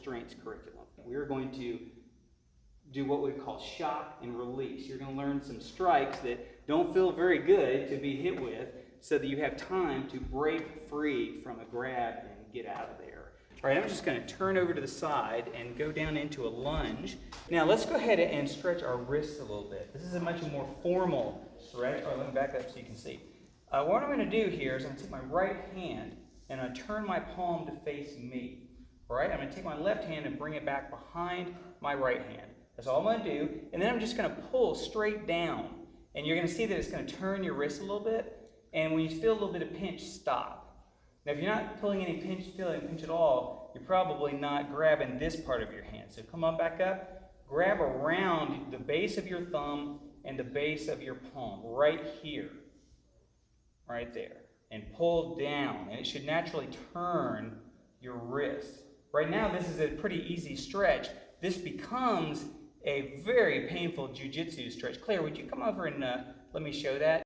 strengths curriculum. We're going to do what we call shock and release. You're going to learn some strikes that don't feel very good to be hit with so that you have time to break free from a grab and get out of there. All right, I'm just going to turn over to the side and go down into a lunge. Now let's go ahead and stretch our wrists a little bit. This is a much more formal stretch. All right, let me back up so you can see. What I'm going to do here is I'm going to take my right hand and I'm going to turn my palm to face me. All right, I'm going to take my left hand and bring it back behind my right hand. That's all I'm going to do. And then I'm just going to pull straight down. And you're going to see that it's going to turn your wrist a little bit. And when you feel a little bit of pinch, stop. Now, if you're not feeling any pinch at all, you're probably not grabbing this part of your hand. So come on back up, grab around the base of your thumb and the base of your palm, right here, right there, and pull down. And it should naturally turn your wrist. Right now, this is a pretty easy stretch. This becomes a very painful jujutsu stretch. Claire, would you come over and let me show that?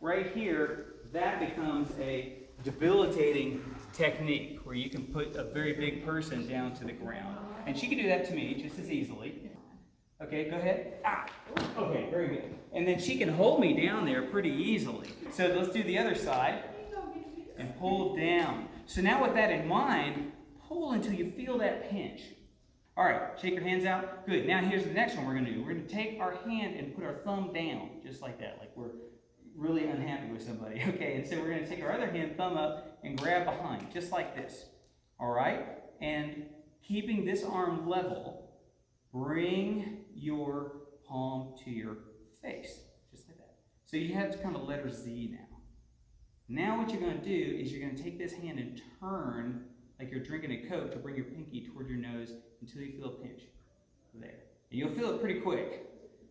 Right here, that becomes a debilitating technique where you can put a very big person down to the ground. And she can do that to me just as easily. Okay, go ahead. Ah, okay, very good. And then she can hold me down there pretty easily. So let's do the other side and pull down. So now with that in mind, pull until you feel that pinch. All right, shake your hands out. Good. Now here's the next one we're going to do. We're going to take our hand and put our thumb down, just like that, like we're really unhappy with somebody. Okay, and so we're going to take our other hand, thumb up, and grab behind, just like this. All right? And keeping this arm level, bring your palm to your face, just like that. So you have to kind of letter Z now. Now what you're going to do is you're going to take this hand and turn like you're drinking a Coke to bring your pinky toward your nose until you feel a pinch. There. And you'll feel it pretty quick,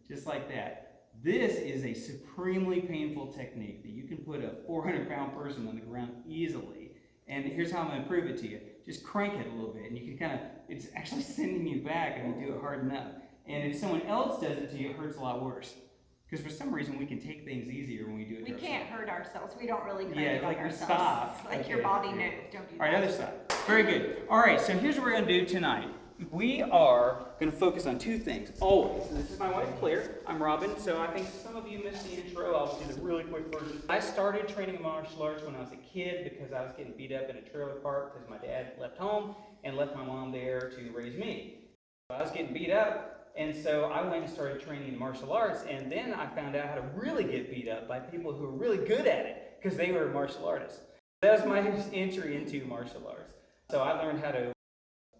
just like that. This is a supremely painful technique that you can put a 400-pound person on the ground easily. And here's how I'm going to prove it to you. Just crank it a little bit, and you can kind of, it's actually sending you back if you do it hard enough. And if someone else does it to you, it hurts a lot worse. Because for some reason, we can take things easier when we do it to ourselves. We can't hurt ourselves. We don't really crank it on like ourselves. Stop. Like okay, your body knows. Don't do that. All right, other side. Very good. All right, so here's what we're going to do tonight. We are going to focus on two things, always. This is my wife, Claire. I'm Robin, so I think some of you missed the intro. I'll do the really quick version. I started training martial arts when I was a kid because I was getting beat up in a trailer park because my dad left home and left my mom there to raise me. I was getting beat up, and so I went and started training in martial arts, and then I found out how to really get beat up by people who were really good at it because they were martial artists. That was my entry into martial arts. So I learned how to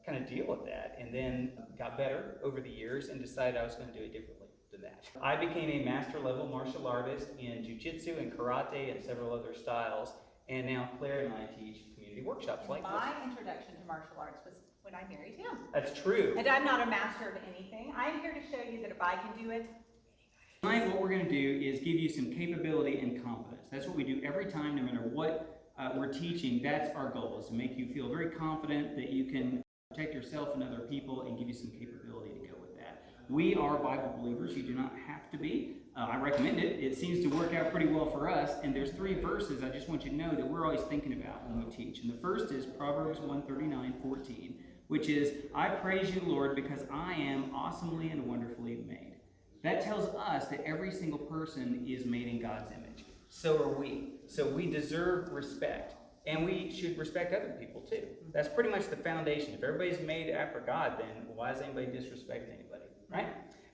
kind of deal with that, and then got better over the years and decided I was going to do it differently than that. I became a master level martial artist in jujutsu and karate and several other styles, and now Claire and I teach community workshops like this. My introduction to martial arts was when I married him. That's true. And I'm not a master of anything. I'm here to show you that if I can do it, tonight what we're going to do is give you some capability and confidence. That's what we do every time, no matter what we're teaching. That's our goal, is to make you feel very confident that you can protect yourself and other people and give you some capability to go with that. We are Bible believers. You do not have to be. I recommend it. It seems to work out pretty well for us. And there's 3 verses I just want you to know that we're always thinking about when we teach. And the first is Proverbs 139:14, which is, I praise you, Lord, because I am awesomely and wonderfully made. That tells us that every single person is made in God's image. So are we. So we deserve respect. And we should respect other people too. That's pretty much the foundation. If everybody's made after God, then why is anybody disrespecting anybody, right?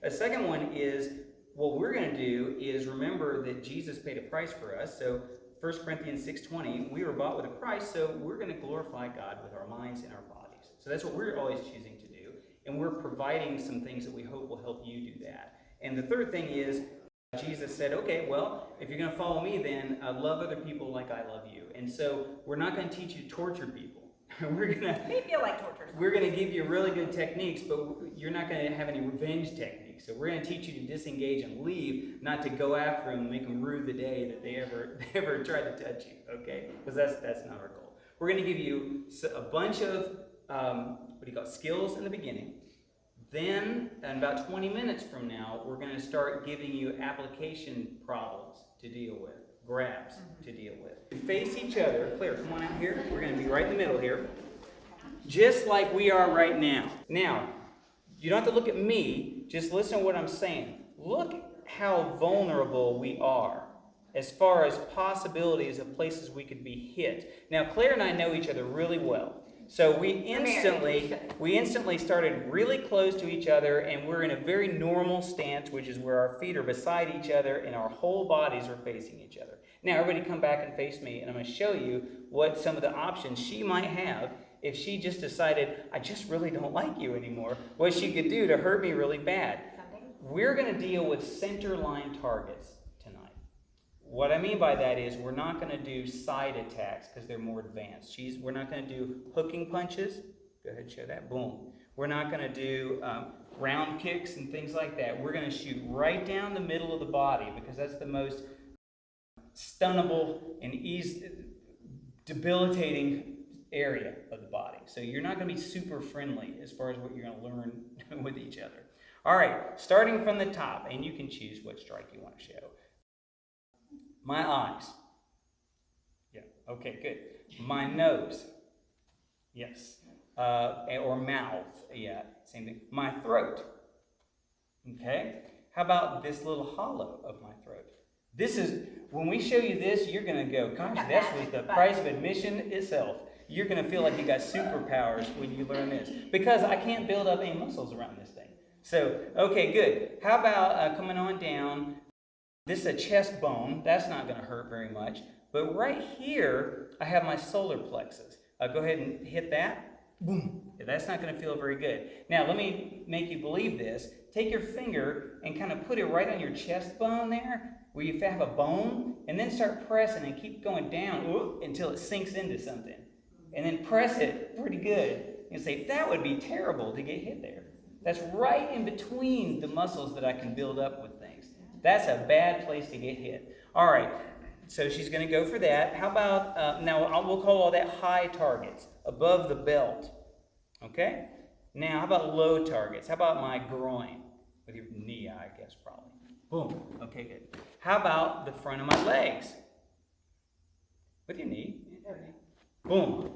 The second one is, what we're going to do is remember that Jesus paid a price for us. So 1 Corinthians 6:20, we were bought with a price, so we're going to glorify God with our minds and our bodies. So that's what we're always choosing to do. And we're providing some things that we hope will help you do that. And the third thing is, Jesus said, okay, well, if you're going to follow me, then love other people like I love you. And so we're not going to teach you to torture people. We feel like torture. We're going to give you really good techniques, but you're not going to have any revenge techniques. So we're going to teach you to disengage and leave, not to go after them and make them rue the day that they ever tried to touch you, okay? Because that's not our goal. We're going to give you a bunch of, skills in the beginning. Then, in about 20 minutes from now, we're going to start giving you application problems to deal with, grabs to deal with. Face each other. Claire, come on out here. We're going to be right in the middle here. Just like we are right now. Now, you don't have to look at me, just listen to what I'm saying. Look how vulnerable we are as far as possibilities of places we could be hit. Now, Claire and I know each other really well. So we instantly started really close to each other, and we're in a very normal stance, which is where our feet are beside each other and our whole bodies are facing each other. Now, everybody come back and face me, and I'm going to show you what some of the options she might have if she just decided, I just really don't like you anymore, what she could do to hurt me really bad. We're going to deal with center line targets tonight. What I mean by that is we're not going to do side attacks because they're more advanced. We're not going to do hooking punches. Go ahead and show that. Boom. We're not going to do round kicks and things like that. We're going to shoot right down the middle of the body because that's the most stunnable and debilitating area of the body. So you're not going to be super friendly as far as what you're going to learn with each other. All right, starting from the top, and you can choose what strike you want to show. My eyes. Yeah, okay, good. My nose. Yes. Or mouth. Yeah, same thing. My throat. Okay. How about this little hollow of my throat? This is, when we show you this, you're going to go, gosh, that was the price of admission itself. You're going to feel like you got superpowers when you learn this. Because I can't build up any muscles around this thing. So, okay, good. How about coming on down? This is a chest bone. That's not going to hurt very much. But right here, I have my solar plexus. Go ahead and hit that. Boom. That's not going to feel very good. Now, let me make you believe this. Take your finger and kind of put it right on your chest bone there, where you have a bone, and then start pressing and keep going down until it sinks into something. And then press it pretty good. And say, that would be terrible to get hit there. That's right in between the muscles that I can build up with things. That's a bad place to get hit. All right, so she's going to go for that. How about, we'll call all that high targets, above the belt. Okay? Now, how about low targets? How about my groin? With your knee, I guess, probably. Boom. Okay, good. How about the front of my legs? With your knee. Boom.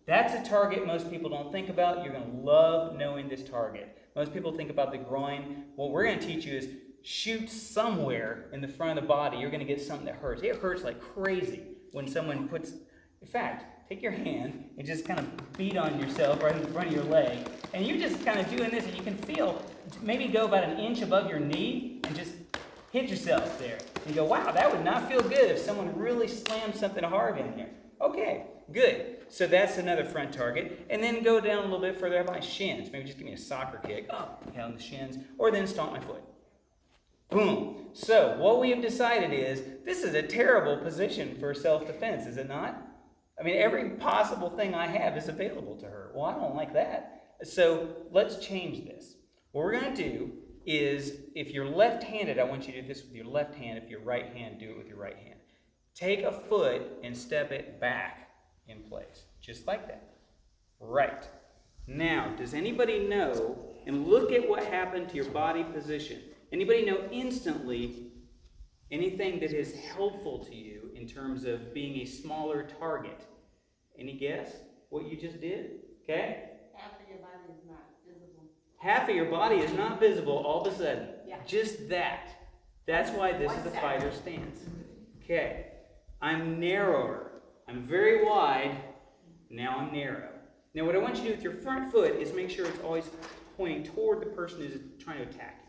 That's a target most people don't think about. You're going to love knowing this target. Most people think about the groin. What we're going to teach you is shoot somewhere in the front of the body. You're going to get something that hurts. It hurts like crazy when someone puts... In fact, take your hand and just kind of beat on yourself right in the front of your leg. And you're just kind of doing this, and you can feel, maybe go about an inch above your knee and just hit yourself there. And you go, wow, that would not feel good if someone really slammed something hard in there. Okay, good. So that's another front target. And then go down a little bit further by my shins. Maybe just give me a soccer kick. On the shins. Or then stomp my foot. Boom. So what we have decided is, this is a terrible position for self-defense, is it not? I mean, every possible thing I have is available to her. Well, I don't like that. So let's change this. What we're going to do is, if you're left-handed, I want you to do this with your left hand. If you're right-handed, do it with your right hand. Take a foot and step it back in place, just like that. Right. Now, does anybody know, and look at what happened to your body position. Anybody know instantly anything that is helpful to you in terms of being a smaller target? Any guess what you just did? Okay? Half of your body is not visible. Half of your body is not visible all of a sudden. Yeah. Just that. That's why this is a fighter stance. Okay. I'm narrower. I'm very wide. Now I'm narrow. Now what I want you to do with your front foot is make sure it's always pointing toward the person who's trying to attack you.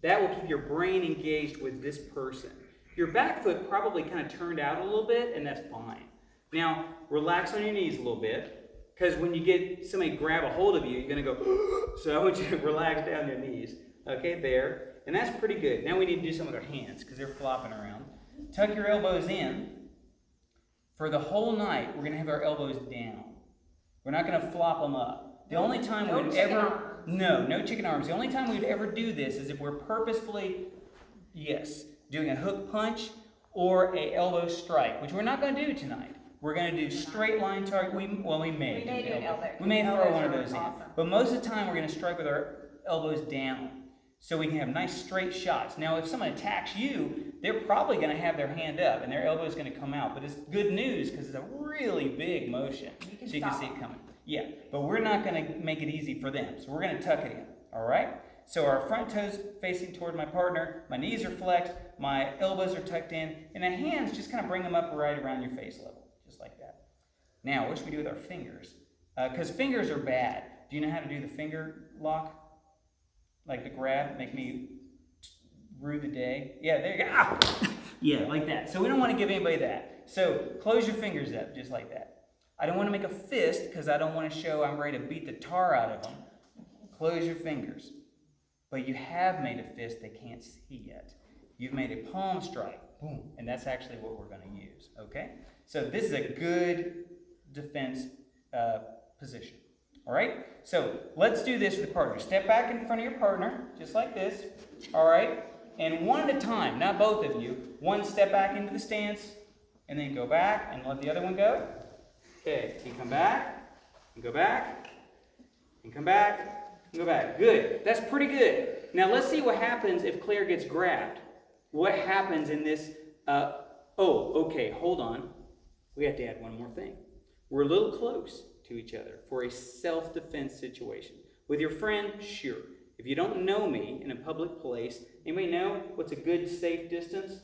That will keep your brain engaged with this person. Your back foot probably kind of turned out a little bit, and that's fine. Now, relax on your knees a little bit, because when you get somebody grab a hold of you, you're going to go, so I want you to relax down your knees. Okay, there. And that's pretty good. Now we need to do some with our hands, because they're flopping around. Tuck your elbows in. For the whole night, we're going to have our elbows down. We're not going to flop them up. The only time we would ever... No chicken arms. The only time we would ever do this is if we're purposefully, doing a hook punch or a elbow strike, which we're not going to do tonight. We're going to do straight line target. We may do an elbow. We may throw one of those in. But most of the time, we're going to strike with our elbows down, so we can have nice straight shots. Now, if someone attacks you, they're probably going to have their hand up, and their elbow is going to come out. But it's good news, because it's a really big motion. So you can see it coming. Yeah, but we're not going to make it easy for them. So we're going to tuck it in, all right? So our front toes facing toward my partner, my knees are flexed, my elbows are tucked in, and the hands, just kind of bring them up right around your face level, just like that. Now, what should we do with our fingers? Because fingers are bad. Do you know how to do the finger lock? Like the grab, make me rue the day? Yeah, there you go. Ah! Yeah, like that. So we don't want to give anybody that. So close your fingers up, just like that. I don't want to make a fist, because I don't want to show I'm ready to beat the tar out of them. Close your fingers. But you have made a fist they can't see yet. You've made a palm strike. Boom. And that's actually what we're going to use. Okay? So this is a good defense position. All right? So let's do this with the partner. Step back in front of your partner, just like this. All right? And one at a time, not both of you. One step back into the stance, and then go back and let the other one go. Okay. And come back, and go back, and come back. Go back. Good. That's pretty good. Now let's see what happens if Claire gets grabbed. What happens in this? Okay, hold on. We have to add one more thing. We're a little close to each other for a self-defense situation. With your friend, sure. If you don't know me in a public place, anybody know what's a good safe distance?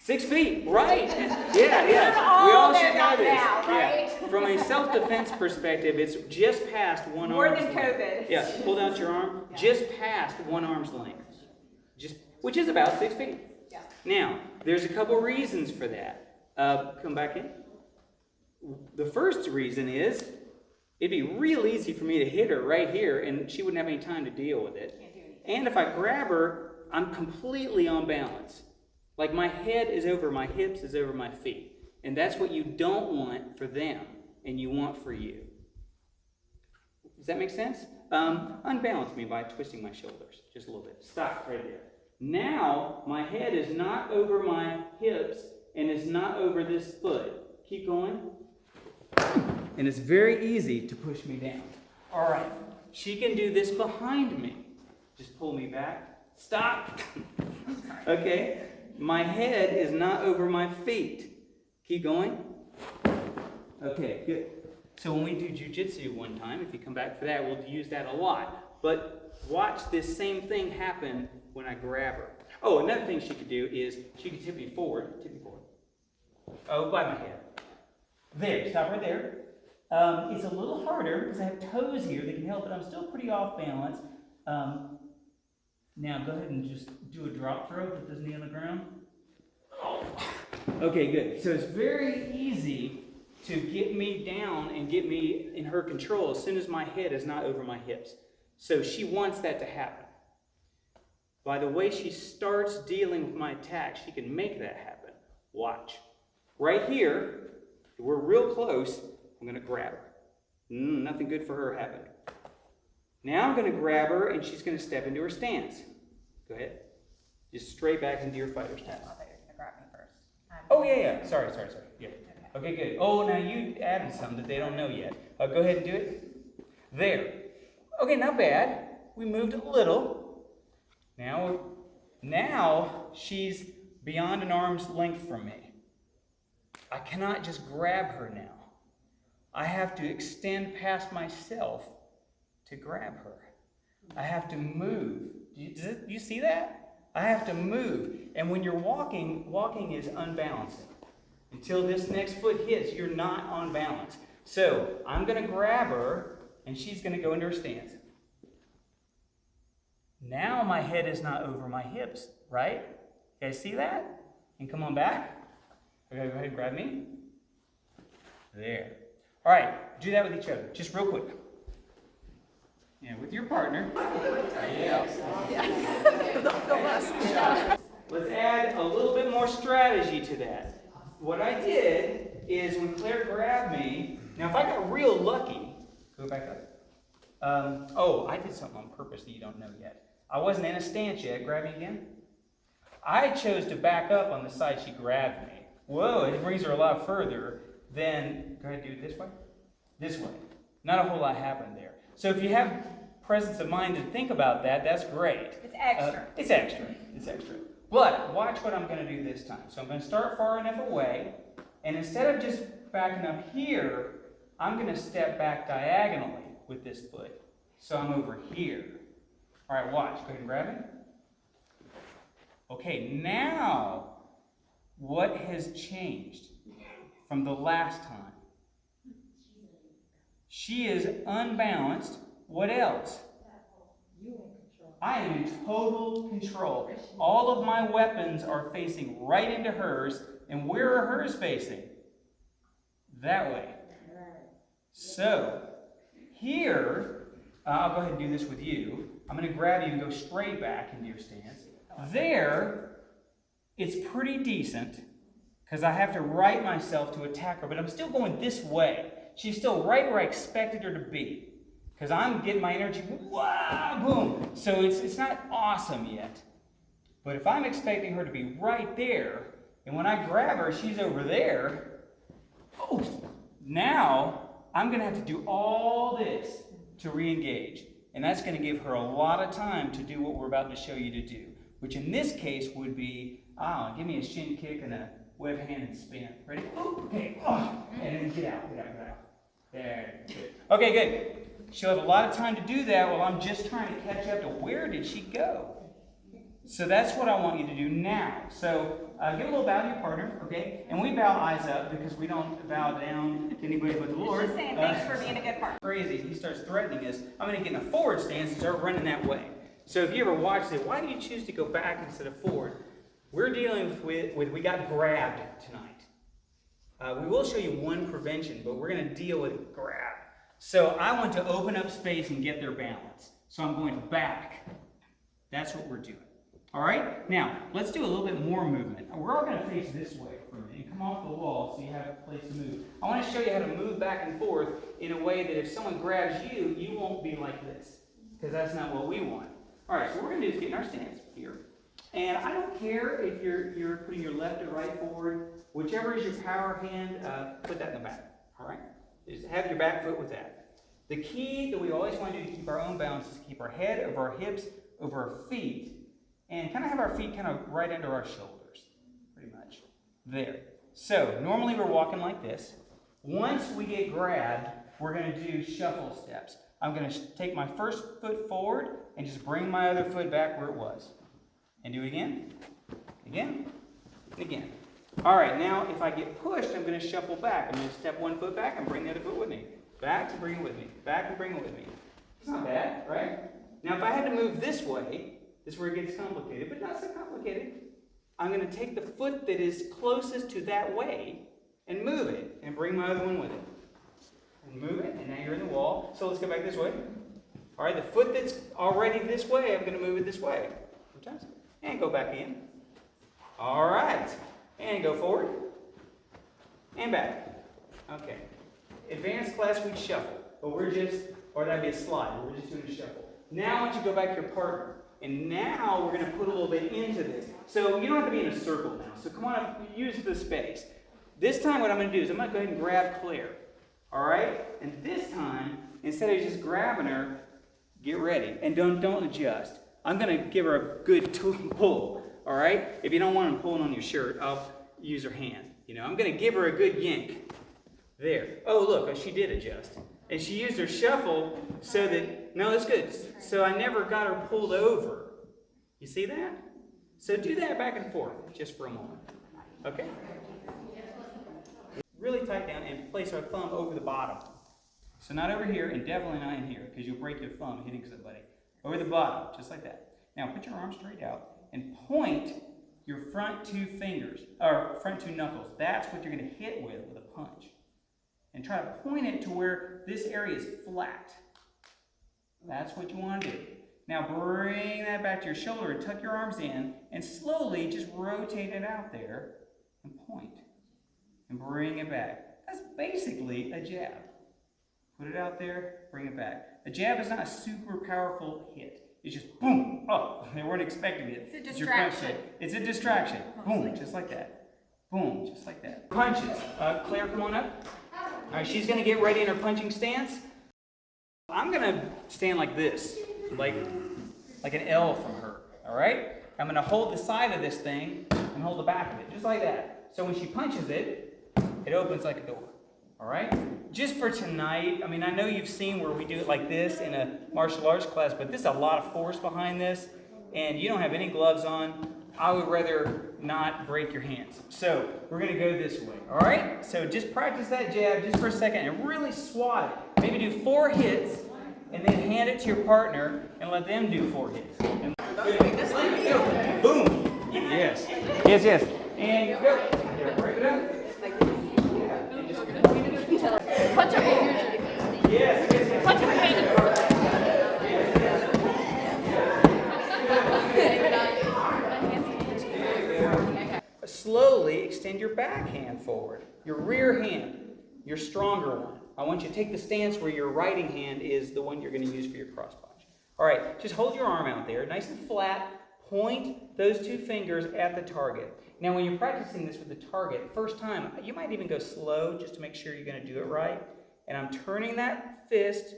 6 feet, right? Yeah. We all should know this. Now, right? Yeah. From a self-defense perspective, it's just past one More arm's than length. COVID. Yeah, hold out your arm. Yeah. Just past one arm's length. Which is about 6 feet. Yeah. Now, there's a couple reasons for that. Come back in. The first reason is, it'd be real easy for me to hit her right here, and she wouldn't have any time to deal with it. Can't do anything. And if I grab her, I'm completely on balance. Like my head is over my hips, is over my feet. And that's what you don't want for them, and you want for you. Does that make sense? Unbalance me by twisting my shoulders just a little bit. Stop right there. Now, my head is not over my hips, and it's not over this foot. Keep going. And it's very easy to push me down. All right. She can do this behind me. Just pull me back. Stop. Okay. My head is not over my feet. Keep going. Okay, good. So when we do jujutsu one time, if you come back for that, we'll use that a lot. But watch this same thing happen when I grab her. Oh, another thing she could do is she could tip me forward. Tip me forward. Oh, by my head. There, stop right there. It's a little harder because I have toes here that can help, but I'm still pretty off balance. Now go ahead and just do a drop throw, put this knee on the ground. Okay, good. So it's very easy to get me down and get me in her control as soon as my head is not over my hips. So she wants that to happen. By the way she starts dealing with my attack, she can make that happen. Watch. Right here, we're real close, I'm going to grab her. Nothing good for her happened. Now I'm going to grab her, and she's going to step into her stance. Go ahead. Just straight back into your fighter stance. I thought you were going to grab me first. Oh, yeah. Sorry. Yeah. Okay, good. Oh, now you added some that they don't know yet. Go ahead and do it. There. Okay, not bad. We moved a little. Now she's beyond an arm's length from me. I cannot just grab her now. I have to extend past myself to grab her. I have to move. Do you see that? I have to move. And when you're walking is unbalancing. Until this next foot hits, you're not on balance. So I'm going to grab her, and she's going to go into her stance. Now my head is not over my hips, right? You guys see that? And come on back. Okay, go ahead and grab me. There. All right, do that with each other, just real quick. Yeah, with your partner. Yeah. Let's add a little bit more strategy to that. What I did is when Claire grabbed me, now if I got real lucky, go back up. I did something on purpose that you don't know yet. I wasn't in a stance yet. Grab me again. I chose to back up on the side she grabbed me. Whoa, it brings her a lot further. Then, go ahead and do it this way. This way. Not a whole lot happened there. So if you have presence of mind to think about that, that's great. It's extra. It's extra. But watch what I'm going to do this time. So I'm going to start far enough away, and instead of just backing up here, I'm going to step back diagonally with this foot. So I'm over here. All right, watch. Go ahead and grab it. Okay, now what has changed from the last time? She is unbalanced. What else? I am in total control. All of my weapons are facing right into hers. And where are hers facing? That way. So, here, I'll go ahead and do this with you. I'm going to grab you and go straight back into your stance. There, it's pretty decent, because I have to right myself to attack her, but I'm still going this way. She's still right where I expected her to be. Because I'm getting my energy, wow, boom. So it's not awesome yet. But if I'm expecting her to be right there, and when I grab her, she's over there, oh, now I'm going to have to do all this to re-engage. And that's going to give her a lot of time to do what we're about to show you to do. Which in this case would be, give me a shin kick and a web hand and spin. Ready? Oh, okay. Oh, and then get out. There. Good. Okay, good. She'll have a lot of time to do that while I'm just trying to catch up to where did she go. So that's what I want you to do now. So give a little bow to your partner, okay? And we bow eyes up because we don't bow down to anybody but the Lord. Just saying thanks for being a good partner. Crazy. He starts threatening us. I'm going to get in a forward stance and start running that way. So if you ever watch it, why do you choose to go back instead of forward? We're dealing with we got grabbed tonight. We will show you one prevention, but we're going to deal with grab. So I want to open up space and get their balance. So I'm going back. That's what we're doing. All right? Now, let's do a little bit more movement. We're all going to face this way for a minute and come off the wall so you have a place to move. I want to show you how to move back and forth in a way that if someone grabs you, you won't be like this. Because that's not what we want. All right, so what we're going to do is get in our stance here. And I don't care if you're putting your left or right forward. Whichever is your power hand, put that in the back. All right? Just have your back foot with that. The key that we always want to do to keep our own balance is to keep our head over our hips, over our feet, and kind of have our feet kind of right under our shoulders, pretty much. There. So, normally we're walking like this. Once we get grabbed, we're going to do shuffle steps. I'm going to take my first foot forward and just bring my other foot back where it was. And do it again, again, and again. All right, now if I get pushed, I'm going to shuffle back. I'm going to step one foot back and bring the other foot with me. Back and bring it with me. Back and bring it with me. It's not bad, right? Now if I had to move this way, this is where it gets complicated, but not so complicated. I'm going to take the foot that is closest to that way and move it and bring my other one with it. And move it, and now you're in the wall. So let's go back this way. All right, the foot that's already this way, I'm going to move it this way. Sometimes. And go back in. All right. And go forward. And back. Okay. Advanced class, we shuffle. But or that'd be a slide. We're just doing a shuffle. Now I want you to go back to your partner. And now we're going to put a little bit into this. So you don't have to be in a circle now. So come on, use the space. This time what I'm going to do is I'm going to go ahead and grab Claire. All right? And this time, instead of just grabbing her, get ready. And don't adjust. I'm going to give her a good pull. All right? If you don't want him pulling on your shirt, I'll use her hand. I'm going to give her a good yank. There. Oh, look, she did adjust. And she used her shuffle so that, no, that's good. So I never got her pulled over. You see that? So do that back and forth just for a moment. Okay? Really tight down and place our thumb over the bottom. So not over here and definitely not in here because you'll break your thumb hitting somebody. Over the bottom, just like that. Now put your arm straight out and point your front two fingers, or front two knuckles. That's what you're going to hit with a punch. And try to point it to where this area is flat. That's what you want to do. Now bring that back to your shoulder and tuck your arms in and slowly just rotate it out there and point. And bring it back. That's basically a jab. Put it out there, bring it back. A jab is not a super powerful hit. It's just boom. Oh, they weren't expecting it. It's a distraction. It's a distraction. Boom, just like that. Boom, just like that. Punches. Claire, come on up. All right, she's going to get ready in her punching stance. I'm going to stand like this, like an L from her, all right? I'm going to hold the side of this thing and hold the back of it, just like that. So when she punches it, it opens like a door, All right? Just for tonight, I mean, I know you've seen where we do it like this in a martial arts class, but there's a lot of force behind this, and you don't have any gloves on. I would rather not break your hands. So we're going to go this way, all right? So just practice that jab just for a second and really swat it. Maybe do 4 hits, and then hand it to your partner and let them do 4 hits. And boom. Yes. Yes, yes. And go. Yeah, break it up. Punch your hand. Yes, yes, yes. Punch your hand. Slowly extend your back hand forward. Your rear hand, your stronger one. I want you to take the stance where your writing hand is the one you're going to use for your cross punch. All right, just hold your arm out there, nice and flat. Point those 2 fingers at the target. Now, when you're practicing this with the target, first time, you might even go slow just to make sure you're going to do it right. And I'm turning that fist,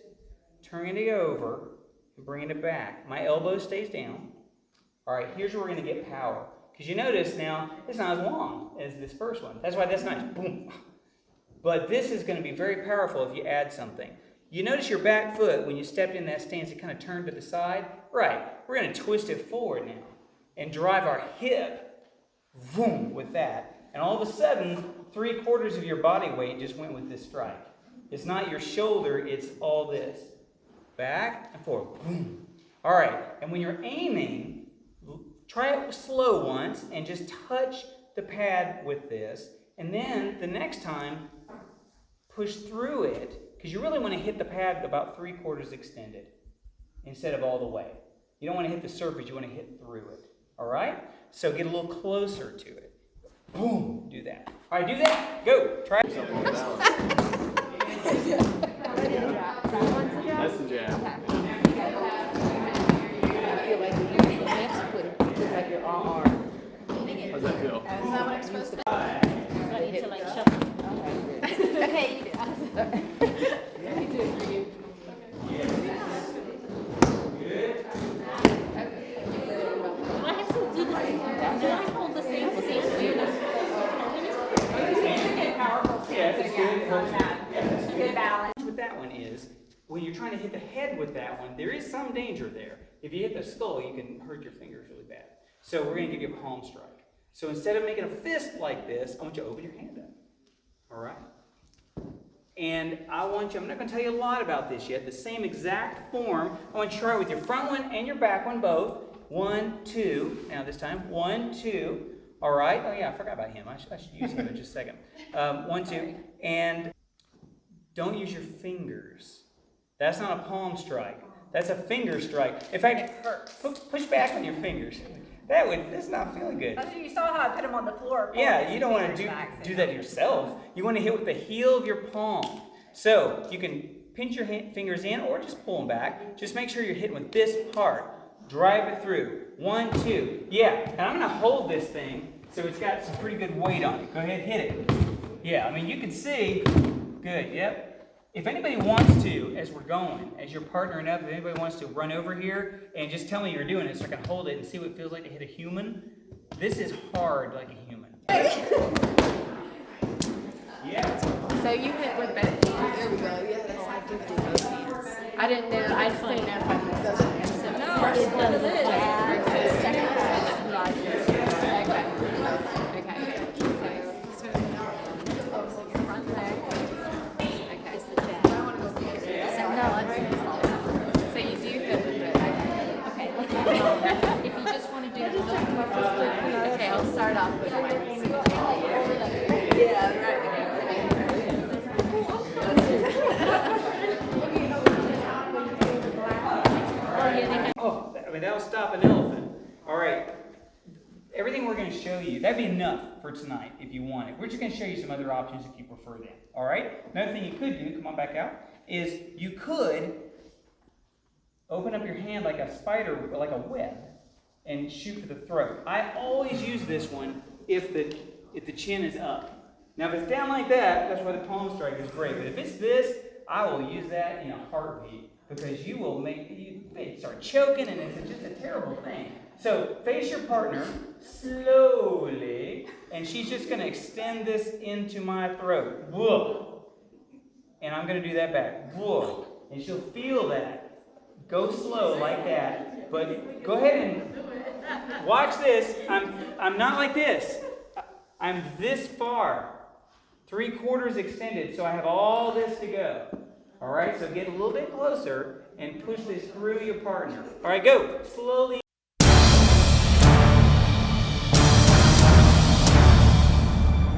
turning it over, and bringing it back. My elbow stays down. All right, here's where we're going to get power. Because you notice now, it's not as long as this first one. That's why that's nice. Boom. But this is going to be very powerful if you add something. You notice your back foot, when you stepped in that stance, it kind of turned to the side. Right. We're going to twist it forward now and drive our hip, boom, with that. And all of a sudden, 3/4 of your body weight just went with this strike. It's not your shoulder, it's all this. Back and forward. Boom. All right. And when you're aiming, try it slow once and just touch the pad with this. And then the next time, push through it, because you really want to hit the pad about 3/4 extended instead of all the way. You don't want to hit the surface, you want to hit through it. All right? So get a little closer to it. Boom. Do that. All right, do that. Go. Try it. That's the jab. I feel like you have to put like you're all arm. How's that feel? That's not what I'm supposed to do. I need to like shuffle. Okay, you do. I do it for you. Do I have to do this? Do I hold the same stance? Good, powerful stance, it's again, good. on that. Good balance. With that one is, when you're trying to hit the head with that one, there is some danger there. If you hit the skull, you can hurt your fingers really bad. So we're going to give you a palm strike. So instead of making a fist like this, I want you to open your hand up. All right? And I want you, I'm not going to tell you a lot about this yet, the same exact form. I want you to try with your front one and your back one both. 1, 2. Now this time, 1, 2. All right? Oh yeah, I forgot about him. I should use him in just a second. 1, 2. And don't use your fingers. That's not a palm strike. That's a finger strike. In fact, push back on your fingers. That's not feeling good. You saw how I put him on the floor. Yeah, you don't want to do that yourself. You want to hit with the heel of your palm. So you can pinch your fingers in or just pull them back. Just make sure you're hitting with this part. Drive it through. 1, 2. Yeah, and I'm going to hold this thing so it's got some pretty good weight on it. Go ahead, hit it. Yeah, I mean, you can see. Good, yep. If anybody wants to, as we're going, as you're partnering up, if anybody wants to run over here and just tell me you're doing it so I can hold it and see what it feels like to hit a human, this is hard like a human. Yeah. So you hit with both hands. There we go. Yeah, that's I do both hands. I didn't know. I just didn't know if I missed it. So no, first one is the second one is right. Okay. Okay. So your front leg. Okay. So no, so you do hit with both. Okay. If you just want to do the okay, I'll start off with one. Yeah, right. Oh, I mean, that'll stop an elephant. All right. Everything we're going to show you, that'd be enough for tonight if you want it. We're just going to show you some other options if you prefer them. All right? Another thing you could do, come on back out, is you could open up your hand like a spider, like a web, and shoot for the throat. I always use this one if the chin is up. Now, if it's down like that, that's why the palm strike is great. But if it's this, I will use that in a heartbeat because you will make you start choking, and it's just a terrible thing. So face your partner slowly, and she's just going to extend this into my throat. Whoa. and I'm going to do that back. Whoa. And she'll feel that. Go slow like that. But go ahead and watch this. I'm not like this. I'm this far. 3/4 extended, so I have all this to go. All right, so get a little bit closer and push this through your partner. All right, go. Slowly.